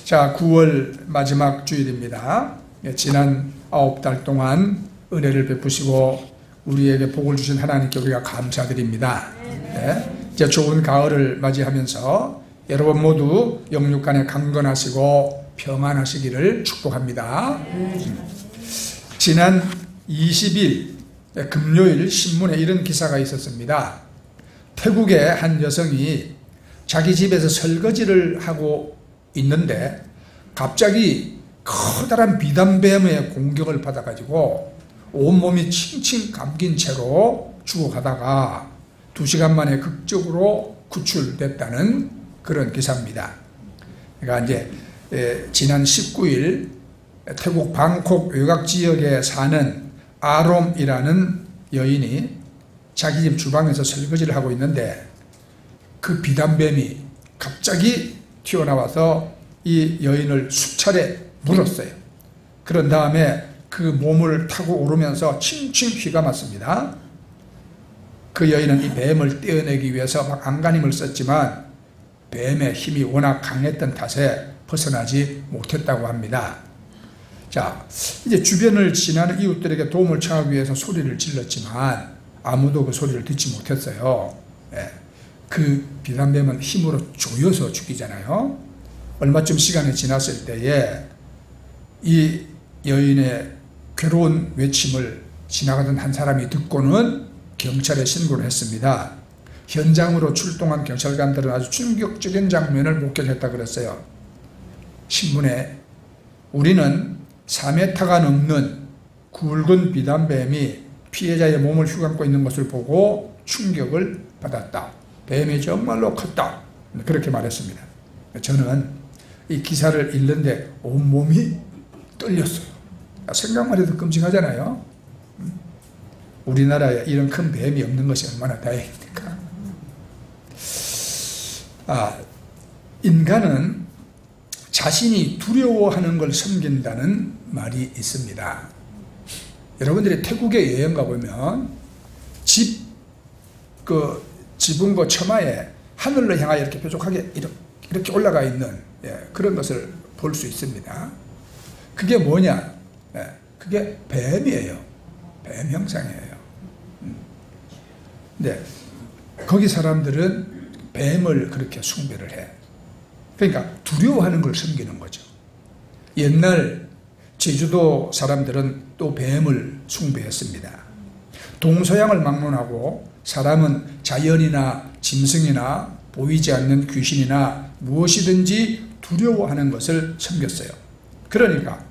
자, 9월 마지막 주일입니다. 지난 9달 동안 은혜를 베푸시고 우리에게 복을 주신 하나님께 우리가 감사드립니다. 네. 이제 좋은 가을을 맞이하면서 여러분 모두 영육간에 강건하시고 평안하시기를 축복합니다. 지난 20일 금요일 신문에 이런 기사가 있었습니다. 태국의 한 여성이 자기 집에서 설거지를 하고 있는데 갑자기 커다란 비단뱀의 공격을 받아가지고 온몸이 칭칭 감긴 채로 죽어가다가 2시간 만에 극적으로 구출됐다는 그런 기사입니다. 그러니까 이제 지난 19일 태국 방콕 외곽 지역에 사는 아롬이라는 여인이 자기 집 주방에서 설거지를 하고 있는데 그 비단뱀이 갑자기 튀어나와서 이 여인을 수차례 물었어요. 그런 다음에 그 몸을 타고 오르면서 칭칭 휘감았습니다. 그 여인은 이 뱀을 떼어내기 위해서 막 안간힘을 썼지만 뱀의 힘이 워낙 강했던 탓에 벗어나지 못했다고 합니다. 자, 이제 주변을 지나는 이웃들에게 도움을 청하기 위해서 소리를 질렀지만 아무도 그 소리를 듣지 못했어요. 그 비단뱀은 힘으로 조여서 죽이잖아요. 얼마쯤 시간이 지났을 때에 이 여인의 괴로운 외침을 지나가던 한 사람이 듣고는 경찰에 신고를 했습니다. 현장으로 출동한 경찰관들은 아주 충격적인 장면을 목격했다 그랬어요. 신문에 우리는 4m가 넘는 굵은 비단뱀이 피해자의 몸을 휘감고 있는 것을 보고 충격을 받았다. 뱀이 정말로 컸다. 그렇게 말했습니다. 저는 이 기사를 읽는데 온몸이 떨렸어요. 생각만 해도 끔찍하잖아요. 우리나라에 이런 큰 뱀이 없는 것이 얼마나 다행입니까? 인간은 자신이 두려워하는 걸 섬긴다는 말이 있습니다. 여러분들이 태국에 여행 가보면 지붕과 처마에 하늘로 향하여 이렇게 뾰족하게 이렇게 올라가 있는 그런 것을 볼 수 있습니다. 그게 뭐냐? 그게 뱀이에요. 뱀 형상이에요. 근데 거기 사람들은 뱀을 그렇게 숭배를 해. 그러니까 두려워하는 걸 섬기는 거죠. 옛날 제주도 사람들은 또 뱀을 숭배했습니다. 동서양을 막론하고 사람은 자연이나 짐승이나 보이지 않는 귀신이나 무엇이든지 두려워하는 것을 섬겼어요. 그러니까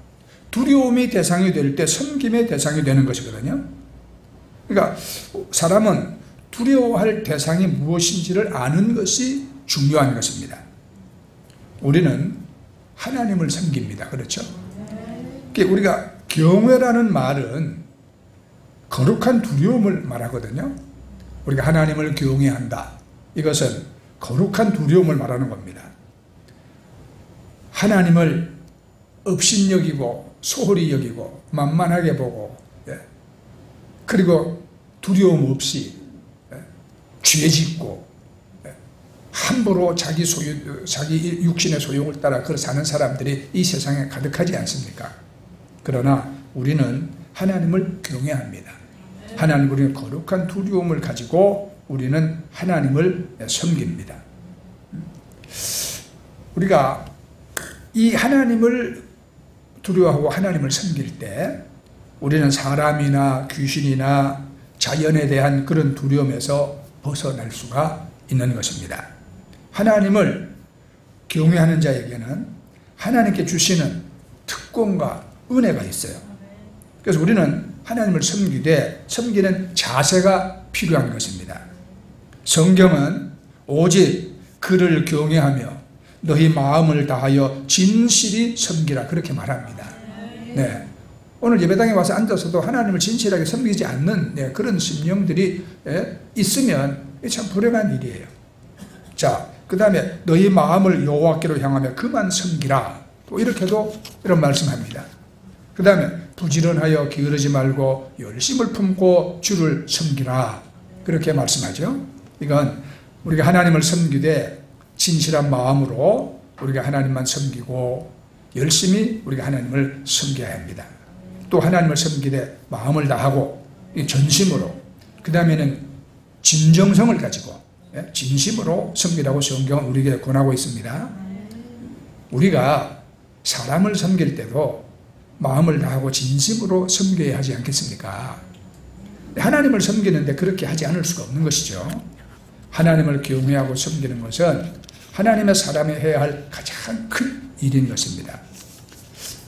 두려움이 대상이 될 때 섬김의 대상이 되는 것이거든요. 그러니까 사람은 두려워할 대상이 무엇인지를 아는 것이 중요한 것입니다. 우리는 하나님을 섬깁니다. 그렇죠? 우리가 경외라는 말은 거룩한 두려움을 말하거든요. 우리가 하나님을 경외한다. 이것은 거룩한 두려움을 말하는 겁니다. 하나님을 업신여기고 소홀히 여기고 만만하게 보고 그리고 두려움 없이 죄짓고 함부로 자기 육신의 소욕을 따라 그렇게 사는 사람들이 이 세상에 가득하지 않습니까? 그러나 우리는 하나님을 경외합니다. 하나님, 우리는 거룩한 두려움을 가지고 우리는 하나님을 섬깁니다. 우리가 이 하나님을 두려워하고 하나님을 섬길 때 우리는 사람이나 귀신이나 자연에 대한 그런 두려움에서 벗어날 수가 있는 것입니다. 하나님을 경외하는 자에게는 하나님께 주시는 특권과 은혜가 있어요. 그래서 우리는 하나님을 섬기되 섬기는 자세가 필요한 것입니다. 성경은 오직 그를 경외하며 너희 마음을 다하여 진실이 섬기라 그렇게 말합니다. 네. 오늘 예배당에 와서 앉아서도 하나님을 진실하게 섬기지 않는 그런 심령들이 있으면 참 불행한 일이에요. 자, 그 다음에 너희 마음을 여호와께로 향하며 그만 섬기라. 또 이렇게도 이런 말씀합니다. 그 다음에 부지런하여 게으르지 말고 열심을 품고 주를 섬기라. 그렇게 말씀하죠. 이건 우리가 하나님을 섬기되 진실한 마음으로 우리가 하나님만 섬기고 열심히 우리가 하나님을 섬겨야 합니다. 또 하나님을 섬기되 마음을 다하고 전심으로, 그 다음에는 진정성을 가지고 진심으로 섬기라고 성경은 우리에게 권하고 있습니다. 우리가 사람을 섬길 때도 마음을 다하고 진심으로 섬겨야 하지 않겠습니까? 하나님을 섬기는데 그렇게 하지 않을 수가 없는 것이죠. 하나님을 경외하고 섬기는 것은 하나님의 사람이 해야 할 가장 큰 일인 것입니다.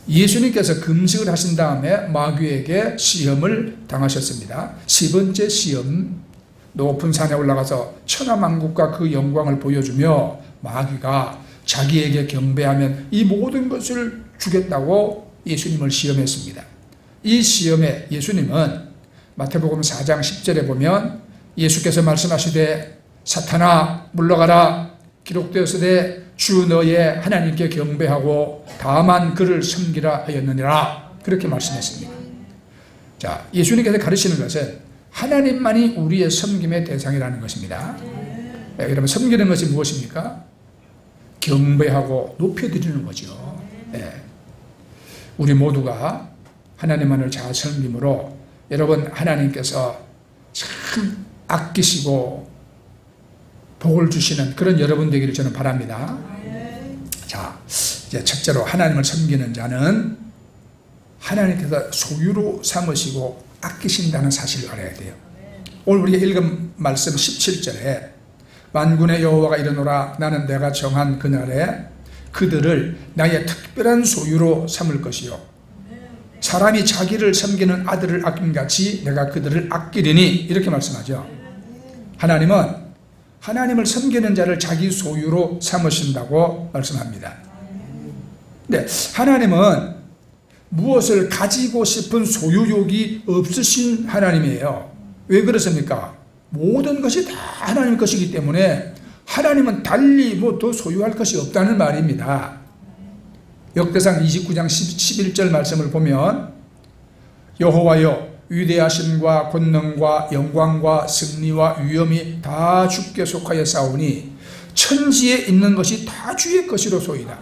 예수님께서 금식을 하신 다음에 마귀에게 시험을 당하셨습니다. 10번째 시험, 높은 산에 올라가서 천하만국과 그 영광을 보여주며 마귀가 자기에게 경배하면 이 모든 것을 주겠다고 예수님을 시험했습니다. 이 시험에 예수님은 마태복음 4장 10절에 보면 예수께서 말씀하시되 사탄아 물러가라, 기록되었으되 주 너의 하나님께 경배하고 다만 그를 섬기라 하였느니라, 그렇게 말씀했습니다. 자, 예수님께서 가르치는 것은 하나님만이 우리의 섬김의 대상이라는 것입니다. 여러분, 섬기는 것이 무엇입니까? 경배하고 높여드리는 거죠. 우리 모두가 하나님만을 잘 섬김으로 여러분, 하나님께서 참 아끼시고 복을 주시는 그런 여러분 되기를 저는 바랍니다. 자, 이제 첫째로 하나님을 섬기는 자는 하나님께서 소유로 삼으시고 아끼신다는 사실을 알아야 돼요. 오늘 우리가 읽은 말씀 17절에 만군의 여호와가 이르노라, 나는 내가 정한 그날에 그들을 나의 특별한 소유로 삼을 것이요, 사람이 자기를 섬기는 아들을 아낌같이 내가 그들을 아끼리니, 이렇게 말씀하죠. 하나님은 하나님을 섬기는 자를 자기 소유로 삼으신다고 말씀합니다. 근데 하나님은 무엇을 가지고 싶은 소유욕이 없으신 하나님이에요. 왜 그렇습니까? 모든 것이 다 하나님 것이기 때문에 하나님은 달리 뭐 더 소유할 것이 없다는 말입니다. 역대상 29장 11절 말씀을 보면 여호와여, 위대하심과 권능과 영광과 승리와 위엄이 다 주께 속하여 싸우니 천지에 있는 것이 다 주의 것이로소이다.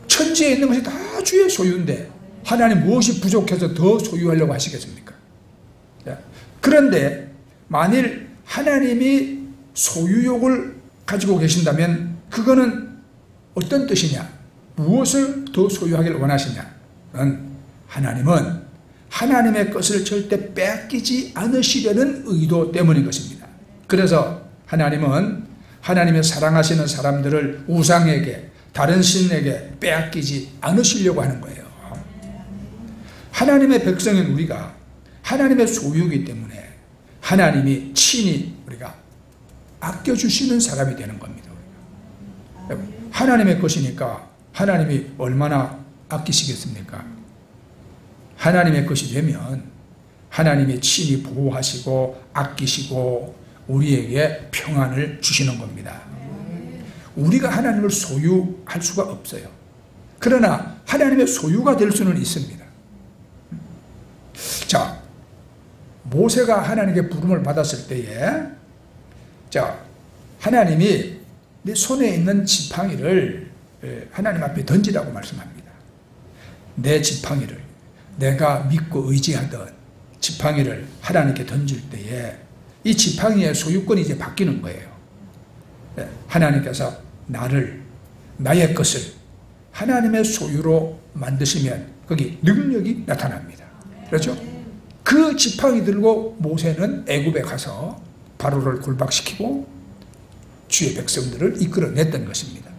천지에 있는 것이 다 주의 소유인데 하나님 무엇이 부족해서 더 소유하려고 하시겠습니까? 그런데 만일 하나님이 소유욕을 가지고 계신다면 그거는 어떤 뜻이냐? 무엇을 더 소유하기를 원하시냐? 하나님은 하나님의 것을 절대 빼앗기지 않으시려는 의도 때문인 것입니다. 그래서 하나님은 하나님의 사랑하시는 사람들을 우상에게, 다른 신에게 빼앗기지 않으시려고 하는 거예요. 하나님의 백성인 우리가 하나님의 소유이기 때문에 하나님이 친히 우리가 아껴주시는 사람이 되는 겁니다. 하나님의 것이니까 하나님이 얼마나 아끼시겠습니까? 하나님의 것이 되면 하나님이 친히 보호하시고 아끼시고 우리에게 평안을 주시는 겁니다. 우리가 하나님을 소유할 수가 없어요. 그러나 하나님의 소유가 될 수는 있습니다. 자, 모세가 하나님께 부름을 받았을 때에, 자, 하나님이 내 손에 있는 지팡이를 하나님 앞에 던지라고 말씀합니다. 내 지팡이를, 내가 믿고 의지하던 지팡이를 하나님께 던질 때에 이 지팡이의 소유권이 이제 바뀌는 거예요. 하나님께서 나의 것을 하나님의 소유로 만드시면 거기 능력이 나타납니다. 그렇죠? 그 지팡이 들고 모세는 애굽에 가서 바로를 굴박시키고 주의 백성들을 이끌어냈던 것입니다.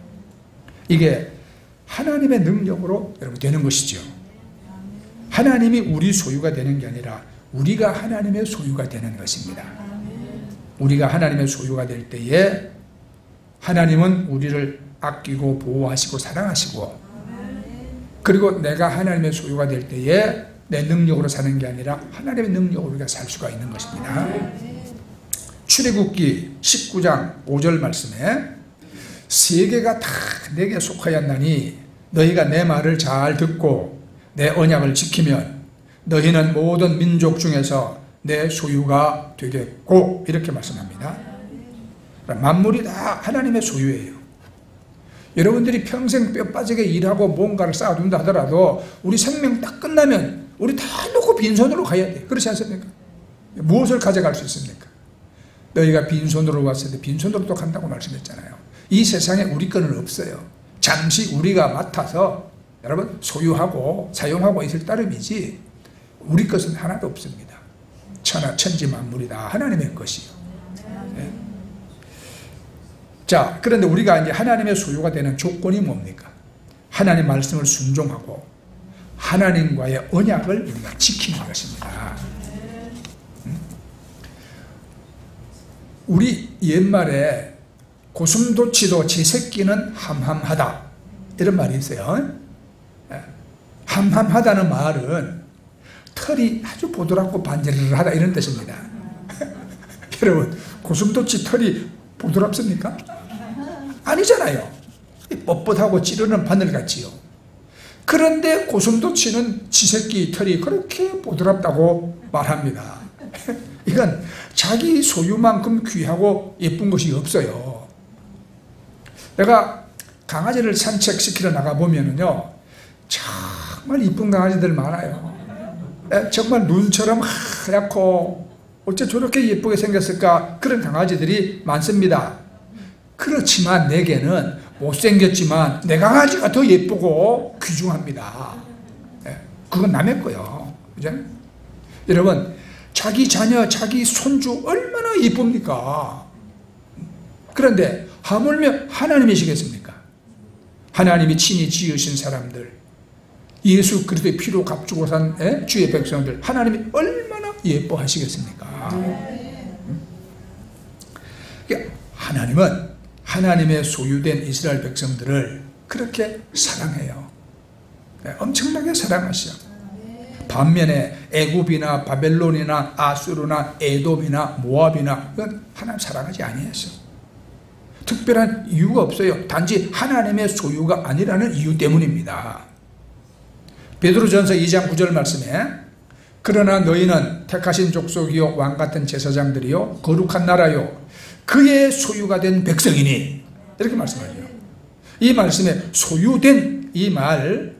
이게 하나님의 능력으로 여러분 되는 것이죠. 하나님이 우리 소유가 되는 게 아니라 우리가 하나님의 소유가 되는 것입니다. 우리가 하나님의 소유가 될 때에 하나님은 우리를 아끼고 보호하시고 사랑하시고, 그리고 내가 하나님의 소유가 될 때에 내 능력으로 사는 게 아니라 하나님의 능력으로 우리가 살 수가 있는 것입니다. 출애굽기 19장 5절 말씀에 세계가 다 내게 속하였나니 너희가 내 말을 잘 듣고 내 언약을 지키면 너희는 모든 민족 중에서 내 소유가 되겠고, 이렇게 말씀합니다. 만물이 다 하나님의 소유예요. 여러분들이 평생 뼈 빠지게 일하고 뭔가를 쌓아둔다 하더라도 우리 생명 딱 끝나면 우리 다 놓고 빈손으로 가야 돼. 그렇지 않습니까? 무엇을 가져갈 수 있습니까? 너희가 빈손으로 왔을 때 빈손으로 또 간다고 말씀했잖아요. 이 세상에 우리 거는 없어요. 잠시 우리가 맡아서 여러분 소유하고 사용하고 있을 따름이지 우리 것은 하나도 없습니다. 천지 만물이 다 하나님의 것이요. 네. 자, 그런데 우리가 이제 하나님의 소유가 되는 조건이 뭡니까? 하나님 말씀을 순종하고 하나님과의 언약을 우리가 지키는 것입니다. 우리 옛말에 고슴도치도 제 새끼는 함함하다 이런 말이 있어요. 함함하다는 말은 털이 아주 보드랍고 반질하다 이런 뜻입니다. 여러분, 고슴도치 털이 보드랍습니까? 아니잖아요. 뻣뻣하고 찌르는 바늘같이요. 그런데 고슴도치는 지 새끼 털이 그렇게 보드랍다고 말합니다. 이건 자기 소유만큼 귀하고 예쁜 것이 없어요. 내가 강아지를 산책시키러 나가보면요, 정말 이쁜 강아지들 많아요. 정말 눈처럼 하얗고 어째 저렇게 예쁘게 생겼을까, 그런 강아지들이 많습니다. 그렇지만 내게는 못생겼지만 내 강아지가 더 예쁘고 귀중합니다. 그건 남의 거요. 그죠? 여러분, 자기 자녀, 자기 손주 얼마나 예쁩니까? 그런데 하물며 하나님이시겠습니까? 하나님이 친히 지으신 사람들, 예수 그리스도의 피로 값주고 산 주의 백성들, 하나님이 얼마나 예뻐하시겠습니까? 하나님은 하나님의 소유된 이스라엘 백성들을 그렇게 사랑해요. 엄청나게 사랑하셔. 반면에 애굽이나 바벨론이나 아수르나 에돔이나 모압이나 이건 하나님 사랑하지 아니했어. 특별한 이유가 없어요. 단지 하나님의 소유가 아니라는 이유 때문입니다. 베드로전서 2장 9절 말씀에 그러나 너희는 택하신 족속이요 왕같은 제사장들이요 거룩한 나라요 그의 소유가 된 백성이니, 이렇게 말씀하죠. 이 말씀에 소유된 이 말,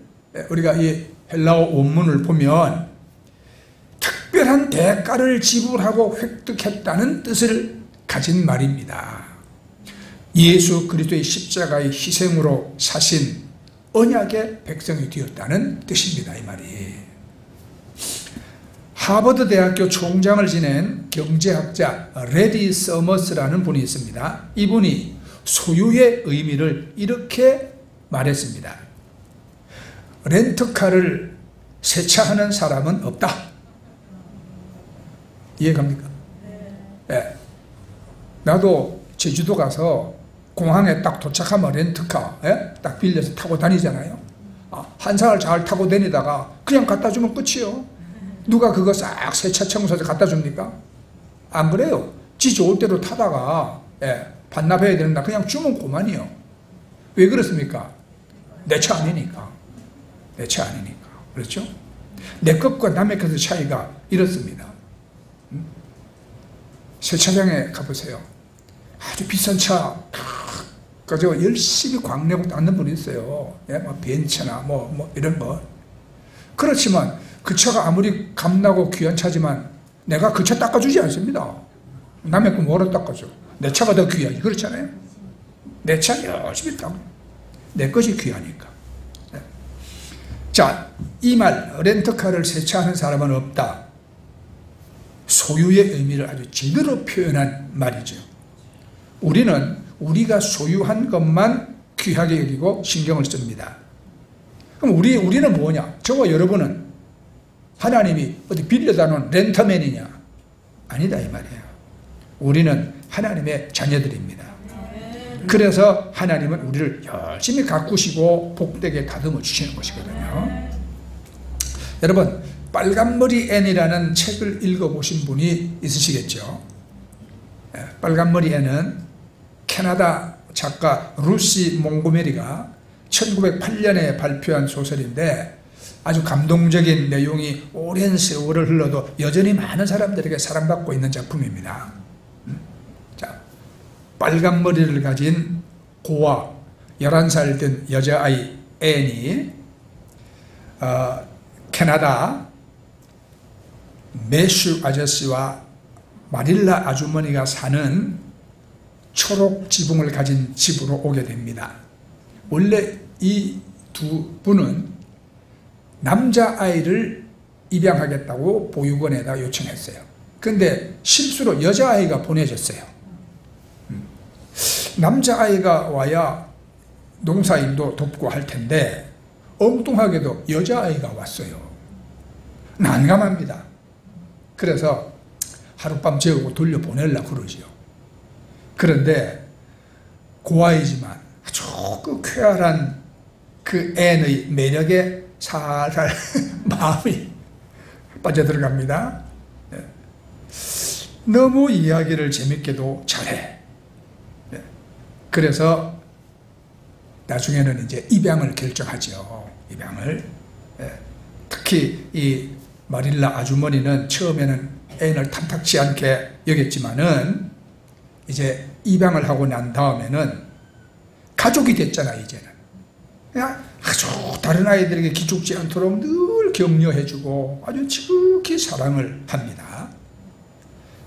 우리가 이 헬라어 원문을 보면 특별한 대가를 지불하고 획득했다는 뜻을 가진 말입니다. 예수 그리스도의 십자가의 희생으로 사신 언약의 백성이 되었다는 뜻입니다. 이 말이. 하버드 대학교 총장을 지낸 경제학자 레디 서머스라는 분이 있습니다. 이분이 소유의 의미를 이렇게 말했습니다. 렌트카를 세차하는 사람은 없다. 이해갑니까? 네. 나도 제주도 가서 공항에 딱 도착하면 렌트카 딱 빌려서 타고 다니잖아요. 한 사흘 잘 타고 다니다가 그냥 갖다 주면 끝이요. 누가 그거 싹 세차 청소해서 갖다 줍니까? 안 그래요. 지 좋을 대로 타다가 반납해야 된다 그냥 주면 그만이요. 왜 그렇습니까? 내 차 아니니까. 내 차 아니니까. 그렇죠? 내 것과 남의 것의 차이가 이렇습니다. 세차장에 가보세요. 아주 비싼 차 그저 열심히 광내고 닦는 분이 있어요. 뭐 벤츠나 뭐 이런 거. 그렇지만 그 차가 아무리 값나고 귀한 차지만 내가 그 차 닦아주지 않습니다. 남의 거 뭐로 닦아줘? 내 차가 더 귀하지. 그렇잖아요. 내 차 열심히 닦아. 내 것이 귀하니까. 자, 이 말, 렌터카를 세차하는 사람은 없다. 소유의 의미를 아주 제대로 표현한 말이죠. 우리는 우리가 소유한 것만 귀하게 여기고 신경을 씁니다. 그럼 우리는 뭐냐? 저와 여러분은 하나님이 어디 빌려다 놓은 렌터맨이냐? 아니다 이 말이에요. 우리는 하나님의 자녀들입니다. 그래서 하나님은 우리를 열심히 가꾸시고 복되게 다듬어 주시는 것이거든요. 여러분, 빨간머리 앤이라는 책을 읽어보신 분이 있으시겠죠. 빨간머리 앤은 캐나다 작가 루시 몽고메리가 1908년에 발표한 소설인데 아주 감동적인 내용이 오랜 세월을 흘러도 여전히 많은 사람들에게 사랑받고 있는 작품입니다. 자, 빨간 머리를 가진 고아, 11살 된 여자아이 앤이 캐나다 매슈 아저씨와 마릴라 아주머니가 사는 초록 지붕을 가진 집으로 오게 됩니다. 원래 이 두 분은 남자아이를 입양하겠다고 보육원에다 요청했어요. 그런데 실수로 여자아이가 보내졌어요. 남자아이가 와야 농사일도 돕고 할 텐데 엉뚱하게도 여자아이가 왔어요. 난감합니다. 그래서 하룻밤 재우고 돌려보내려고 그러지요. 그런데 고아이지만 아주 그 쾌활한 그 앤의 매력에 살살 마음이 빠져들어갑니다. 너무 이야기를 재밌게도 잘해. 그래서 나중에는 이제 입양을 결정하죠. 입양을. 특히 이 마릴라 아주머니는 처음에는 앤을 탐탁치 않게 여겼지만은 이제 입양을 하고 난 다음에는 가족이 됐잖아. 이제는 그냥 아주 다른 아이들에게 기죽지 않도록 늘 격려해주고 아주 지극히 사랑을 합니다.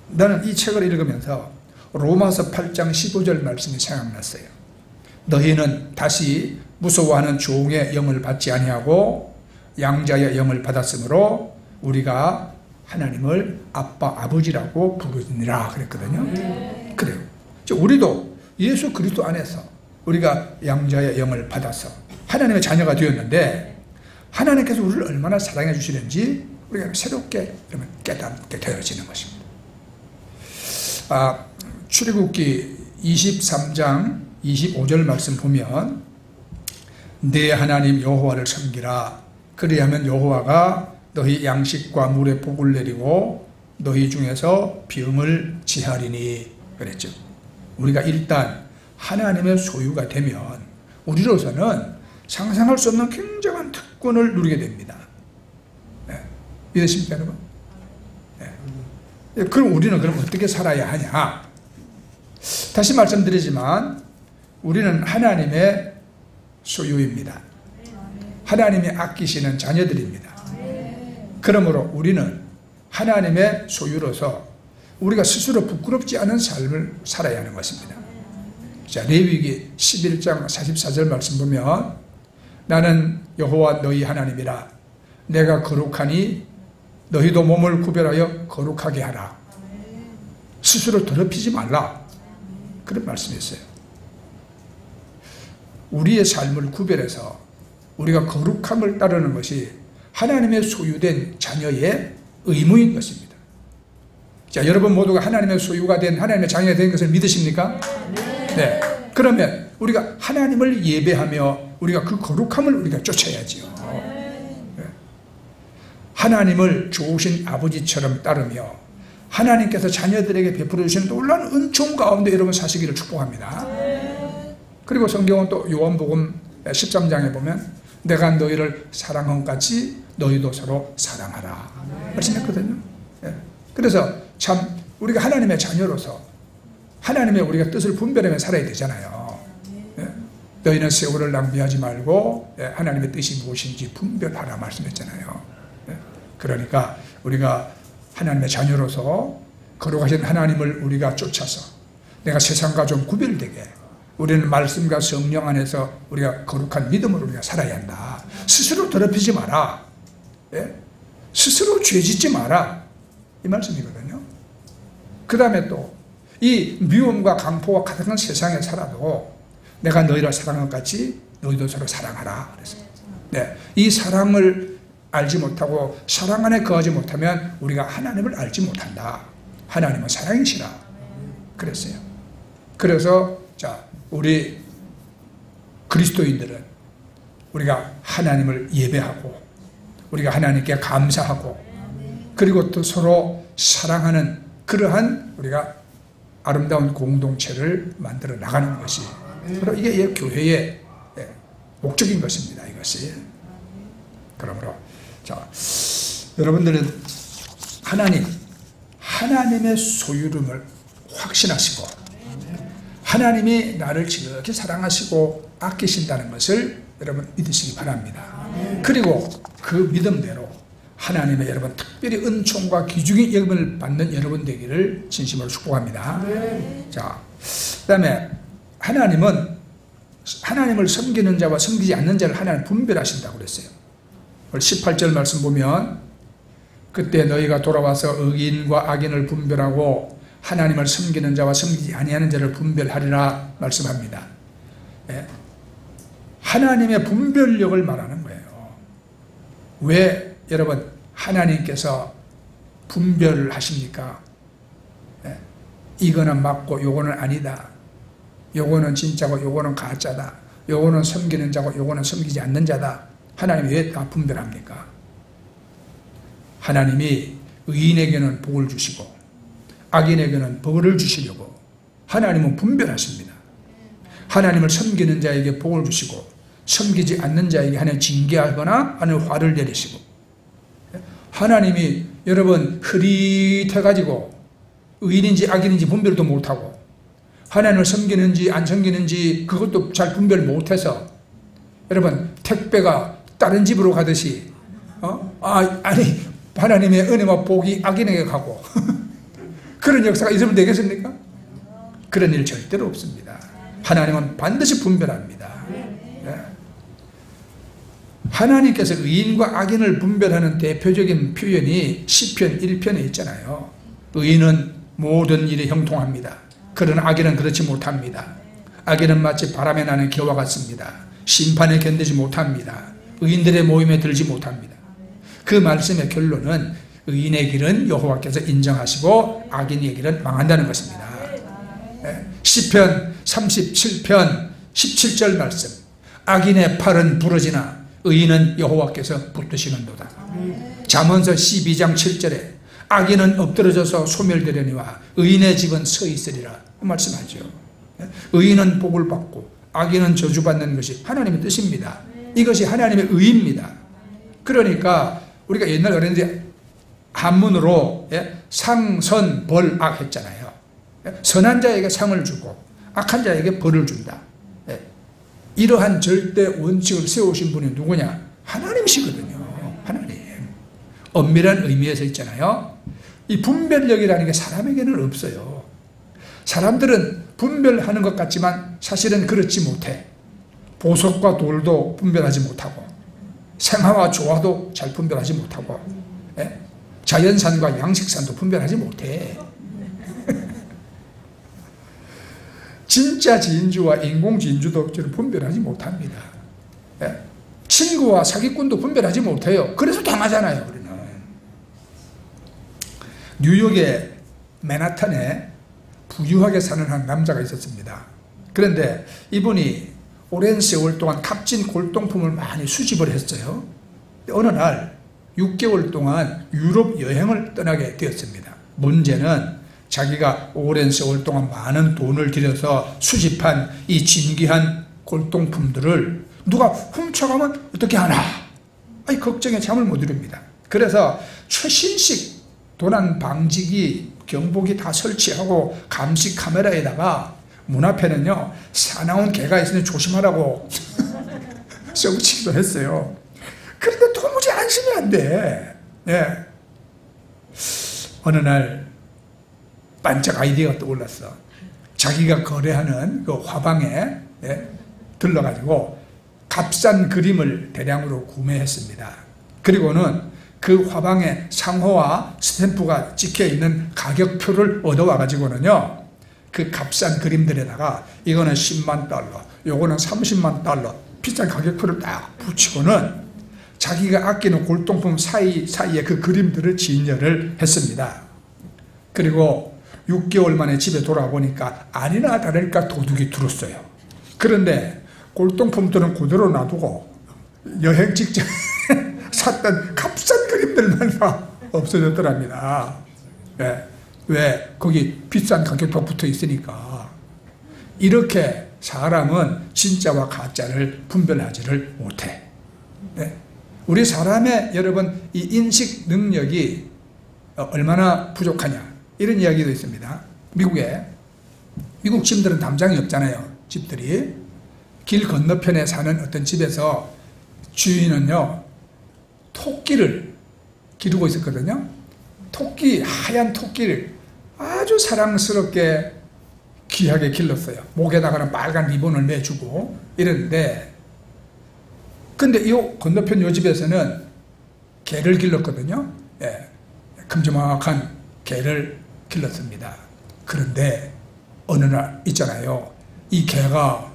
나는 이 책을 읽으면서 로마서 8장 15절 말씀이 생각났어요. 너희는 다시 무서워하는 종의 영을 받지 아니하고 양자의 영을 받았으므로 우리가 하나님을 아빠 아버지라고 부르니라 그랬거든요. 그래요. 우리도 예수 그리스도 안에서 우리가 양자의 영을 받아서 하나님의 자녀가 되었는데 하나님께서 우리를 얼마나 사랑해 주시는지 우리가 새롭게 깨닫게 되어지는 것입니다. 출애굽기 23장 25절 말씀 보면 내 하나님 여호와를 섬기라. 그리하면 여호와가 너희 양식과 물에 복을 내리고 너희 중에서 병을 지하리니 그랬죠. 우리가 일단 하나님의 소유가 되면 우리로서는 상상할 수 없는 굉장한 특권을 누리게 됩니다. 믿으십니까 여러분? 그럼 우리는 그럼 어떻게 살아야 하냐? 다시 말씀드리지만 우리는 하나님의 소유입니다. 하나님이 아끼시는 자녀들입니다. 그러므로 우리는 하나님의 소유로서 우리가 스스로 부끄럽지 않은 삶을 살아야 하는 것입니다. 자, 레위기 11장 44절 말씀 보면 나는 여호와 너희 하나님이라. 내가 거룩하니 너희도 몸을 구별하여 거룩하게 하라. 스스로 더럽히지 말라. 그런 말씀이 있어요. 우리의 삶을 구별해서 우리가 거룩함을 따르는 것이 하나님의 소유된 자녀의 의무인 것입니다. 자, 여러분 모두가 하나님의 소유가 된 하나님의 자녀가 된 것을 믿으십니까? 네. 그러면 우리가 하나님을 예배하며 우리가 그 거룩함을 우리가 쫓아야지요. 네. 하나님을 좋으신 아버지처럼 따르며 하나님께서 자녀들에게 베풀어 주신 놀라운 은총 가운데 여러분 사시기를 축복합니다. 그리고 성경은 또 요한복음 13장에 보면 내가 너희를 사랑한 같이 너희도 서로 사랑하라 말씀했거든요. 네. 그래서 참 우리가 하나님의 자녀로서 하나님의 우리가 뜻을 분별하며 살아야 되잖아요. 네. 너희는 세월을 낭비하지 말고 하나님의 뜻이 무엇인지 분별하라 말씀했잖아요. 네. 그러니까 우리가 하나님의 자녀로서 거룩하신 하나님을 우리가 쫓아서 내가 세상과 좀 구별되게 우리는 말씀과 성령 안에서 우리가 거룩한 믿음으로 우리가 살아야 한다. 스스로 더럽히지 마라. 예? 스스로 죄짓지 마라. 이 말씀이거든요. 그 다음에 또 이 미움과 강포가 가득한 세상에 살아도 내가 너희를 사랑한 것 같이 너희도 서로 사랑하라. 그랬어요. 네. 이 사랑을 알지 못하고 사랑 안에 거하지 못하면 우리가 하나님을 알지 못한다. 하나님은 사랑이시라. 그랬어요. 그래서 자, 우리 그리스도인들은 우리가 하나님을 예배하고 우리가 하나님께 감사하고 그리고 또 서로 사랑하는 그러한 우리가 아름다운 공동체를 만들어 나가는 것이 바로 이게 교회의 목적인 것입니다. 이것이. 그러므로 자, 여러분들은 하나님의 소유름을 확신하시고 하나님이 나를 지극히 사랑하시고 아끼신다는 것을 여러분 믿으시기 바랍니다. 그리고 그 믿음대로 하나님의 여러분 특별히 은총과 귀중히 여김을 받는 여러분 되기를 진심으로 축복합니다. 자, 그 다음에 하나님을 섬기는 자와 섬기지 않는 자를 하나님 분별하신다고 그랬어요. 18절 말씀 보면 그때 너희가 돌아와서 의인과 악인을 분별하고 하나님을 섬기는 자와 섬기지 아니하는 자를 분별하리라 말씀합니다. 예. 하나님의 분별력을 말하는 거예요. 왜 여러분 하나님께서 분별을 하십니까? 예. 이거는 맞고 요거는 아니다. 요거는 진짜고 요거는 가짜다. 요거는 섬기는 자고 요거는 섬기지 않는 자다. 하나님이 왜 다 분별합니까? 하나님이 의인에게는 복을 주시고 악인에게는 벌을 주시려고 하나님은 분별하십니다. 하나님을 섬기는 자에게 복을 주시고 섬기지 않는 자에게 하나님 징계하거나 하나님 화를 내리시고, 하나님이 여러분 흐릿해가지고 의인인지 악인인지 분별도 못하고 하나님을 섬기는지 안 섬기는지 그것도 잘 분별 못해서 여러분 택배가 다른 집으로 가듯이 아니 하나님의 은혜와 복이 악인에게 가고 그런 역사가 있으면 되겠습니까? 그런 일 절대로 없습니다. 하나님은 반드시 분별합니다. 네. 하나님께서 의인과 악인을 분별하는 대표적인 표현이 시편 1편에 있잖아요. 의인은 모든 일에 형통합니다. 그러나 악인은 그렇지 못합니다. 악인은 마치 바람에 나는 겨와 같습니다. 심판에 견디지 못합니다. 의인들의 모임에 들지 못합니다. 그 말씀의 결론은 의인의 길은 여호와께서 인정하시고 악인의 길은 망한다는 것입니다. 시편 37편 17절 말씀, 악인의 팔은 부러지나 의인은 여호와께서 붙드시는도다. 잠언서 12장 7절에 악인은 엎드러져서 소멸되려니와 의인의 집은 서 있으리라 말씀하죠. 의인은 복을 받고 악인은 저주받는 것이 하나님의 뜻입니다. 이것이 하나님의 의입니다. 그러니까 우리가 옛날 어린이들 한문으로 상, 선, 벌, 악 했잖아요. 선한 자에게 상을 주고 악한 자에게 벌을 준다. 이러한 절대 원칙을 세우신 분이 누구냐? 하나님이시거든요. 하나님. 엄밀한 의미에서 있잖아요. 이 분별력이라는 게 사람에게는 없어요. 사람들은 분별하는 것 같지만 사실은 그렇지 못해. 보석과 돌도 분별하지 못하고 생화와 조화도 잘 분별하지 못하고 자연산과 양식산도 분별하지 못해. 진짜 진주와 인공 진주도 저는 분별하지 못합니다. 친구와 사기꾼도 분별하지 못해요. 그래서 당하잖아요. 우리는. 뉴욕의 맨하탄에 부유하게 사는 한 남자가 있었습니다. 그런데 이분이 오랜 세월 동안 값진 골동품을 많이 수집을 했어요. 어느 날 6개월 동안 유럽 여행을 떠나게 되었습니다. 문제는 자기가 오랜 세월 동안 많은 돈을 들여서 수집한 이 진귀한 골동품들을 누가 훔쳐가면 어떻게 하나? 걱정에 잠을 못 이룹니다. 그래서 최신식 도난 방지기, 경보기 다 설치하고 감시 카메라에다가 문 앞에는요 사나운 개가 있으니 조심하라고 써붙이기도 했어요. 그런데 도무지 안심이 안 돼. 어느 날 반짝 아이디어가 떠올랐어. 자기가 거래하는 그 화방에 들러가지고 값싼 그림을 대량으로 구매했습니다. 그리고는 그 화방에 상호와 스탬프가 찍혀있는 가격표를 얻어와가지고는요 그 값싼 그림들에다가 이거는 10만 달러, 요거는 30만 달러 비싼 가격표를 딱 붙이고는 자기가 아끼는 골동품 사이에 그 그림들을 진열을 했습니다. 그리고 6개월 만에 집에 돌아보니까 아니나 다를까 도둑이 들었어요. 그런데 골동품들은 그대로 놔두고 여행 직전에 샀던 값싼 그림들만 다 없어졌더랍니다. 왜? 거기 비싼 가격표 붙어 있으니까. 이렇게 사람은 진짜와 가짜를 분별하지를 못해. 우리 사람의 여러분 이 인식 능력이 얼마나 부족하냐 이런 이야기도 있습니다. 미국 집들은 담장이 없잖아요. 집들이. 길 건너편에 사는 어떤 집에서 주인은요, 토끼를 기르고 있었거든요. 하얀 토끼를 아주 사랑스럽게 귀하게 길렀어요. 목에다가는 빨간 리본을 매주고 이랬는데, 근데 이 건너편 요 집에서는 개를 길렀거든요. 예, 큼지막한 개를 길렀습니다. 그런데 어느 날 있잖아요, 이 개가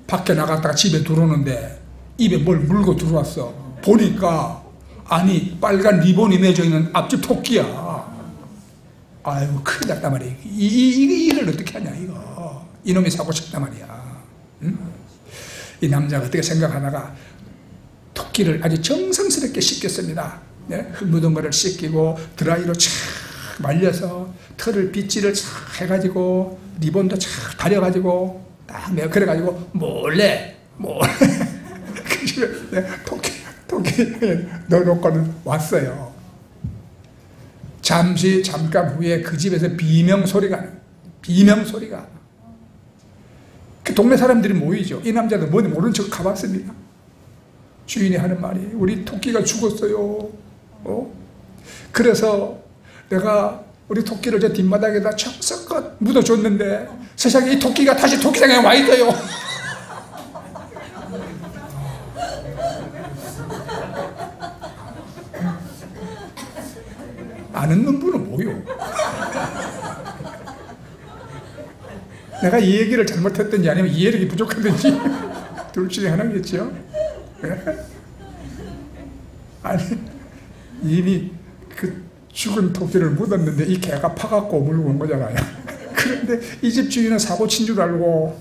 밖에 나갔다가 집에 들어오는데 입에 뭘 물고 들어왔어. 보니까 아니 빨간 리본이 맺어 있는 앞집 토끼야. 아이고 큰일 났단 말이야. 이걸 어떻게 하냐 이거. 이놈이 사고 싶단 말이야. 응? 이 남자가 어떻게 생각하다가 토끼를 아주 정성스럽게 씻겼습니다. 네? 흙 묻은 거를 씻기고 드라이로 착 말려서 털을 빗질을 착 해가지고 리본도 착 다려가지고 딱 내가 그래가지고 몰래 그 집에 토끼 넣어놓고는 왔어요. 잠깐 후에 그 집에서 비명소리가 그 동네 사람들이 모이죠. 이 남자도 뭔지 모른 척 가봤습니다. 주인이 하는 말이 우리 토끼가 죽었어요. 그래서 내가 우리 토끼를 저 뒷마당에다 척석껏 묻어줬는데 세상에 이 토끼가 다시 토끼장에 와 있어요. 아는 놈분은 뭐요? 내가 이 얘기를 잘못했든지 아니면 이해력이 부족하든지 둘 중에 하나겠죠. 아니 이미 그 죽은 토끼를 묻었는데 이 개가 파갖고 물고 온 거잖아요. 그런데 이 집 주인은 사고 친 줄 알고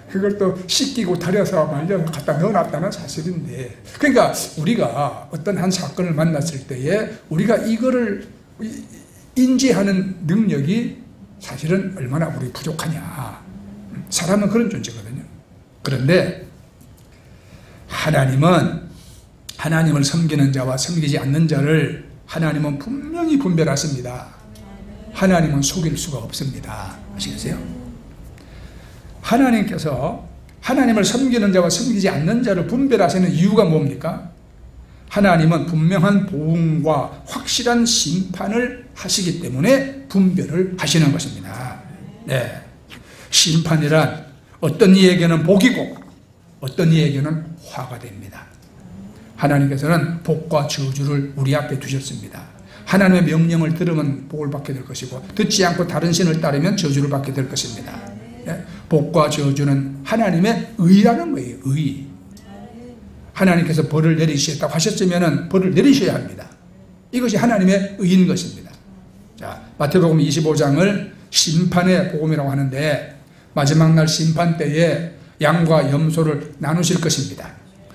그걸 또 씻기고 다려서 말려서 갖다 넣어놨다는 사실인데, 그러니까 우리가 어떤 한 사건을 만났을 때에 우리가 이거를 인지하는 능력이 사실은 얼마나 우리 부족하냐. 사람은 그런 존재거든요. 그런데 하나님을 섬기는 자와 섬기지 않는 자를 하나님은 분명히 분별하십니다. 하나님은 속일 수가 없습니다. 아시겠어요? 하나님께서 하나님을 섬기는 자와 섬기지 않는 자를 분별하시는 이유가 뭡니까? 하나님은 분명한 보응과 확실한 심판을 하시기 때문에 분별을 하시는 것입니다. 네. 심판이란 어떤 이에게는 복이고 어떤 이에게는 화가 됩니다. 하나님께서는 복과 저주를 우리 앞에 두셨습니다. 하나님의 명령을 들으면 복을 받게 될 것이고 듣지 않고 다른 신을 따르면 저주를 받게 될 것입니다. 네? 복과 저주는 하나님의 의라는 거예요. 의. 하나님께서 벌을 내리시겠다고 하셨으면 벌을 내리셔야 합니다. 이것이 하나님의 의인 것입니다. 자, 마태복음 25장을 심판의 복음이라고 하는데 마지막 날 심판 때에 양과 염소를 나누실 것입니다.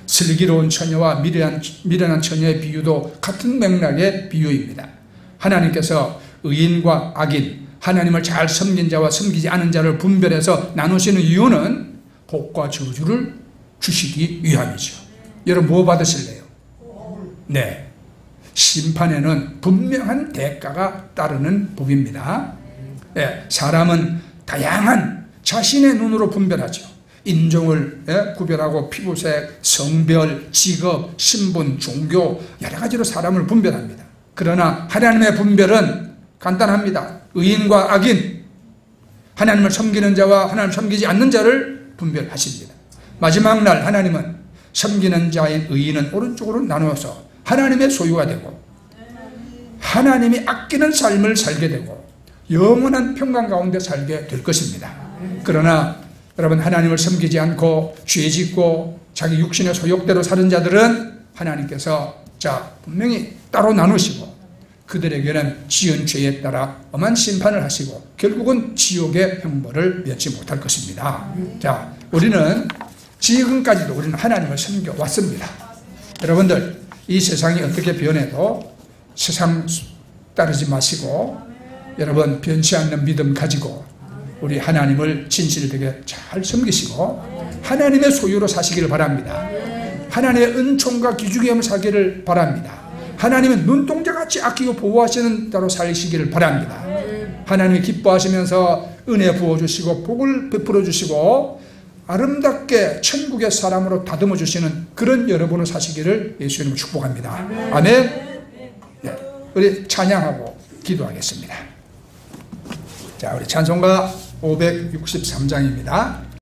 슬기로운 처녀와 미련한 처녀의 비유도 같은 맥락의 비유입니다. 하나님께서 의인과 악인, 하나님을 잘 섬긴 자와 섬기지 않은 자를 분별해서 나누시는 이유는 복과 저주를 주시기 위함이죠. 여러분 뭐 받으실래요? 네, 심판에는 분명한 대가가 따르는 법입니다. 네, 사람은 다양한 자신의 눈으로 분별하죠. 인종을 구별하고 피부색, 성별, 직업, 신분, 종교 여러 가지로 사람을 분별합니다. 그러나 하나님의 분별은 간단합니다. 의인과 악인, 하나님을 섬기는 자와 하나님을 섬기지 않는 자를 분별하십니다. 마지막 날 하나님은 섬기는 자인 의인은 오른쪽으로 나누어서 하나님의 소유가 되고 하나님이 아끼는 삶을 살게 되고 영원한 평강 가운데 살게 될 것입니다. 그러나 여러분 하나님을 섬기지 않고 죄짓고 자기 육신의 소욕대로 사는 자들은 하나님께서 분명히 따로 나누시고 그들에게는 지은 죄에 따라 엄한 심판을 하시고 결국은 지옥의 형벌을 면치 못할 것입니다. 자, 우리는 지금까지도 우리는 하나님을 섬겨왔습니다. 여러분들 이 세상이 어떻게 변해도 세상 따르지 마시고 여러분 변치 않는 믿음 가지고 우리 하나님을 진실되게 잘 섬기시고 하나님의 소유로 사시기를 바랍니다. 하나님의 은총과 기중함을 사기를 바랍니다. 하나님의 눈동자같이 아끼고 보호하시는 대로 살시기를 바랍니다. 하나님이 기뻐하시면서 은혜 부어주시고 복을 베풀어 주시고 아름답게 천국의 사람으로 다듬어 주시는 그런 여러분을 사시기를 예수 이름으로 축복합니다. 아멘. 네, 우리 찬양하고 기도하겠습니다. 자, 우리 찬송가 563장입니다.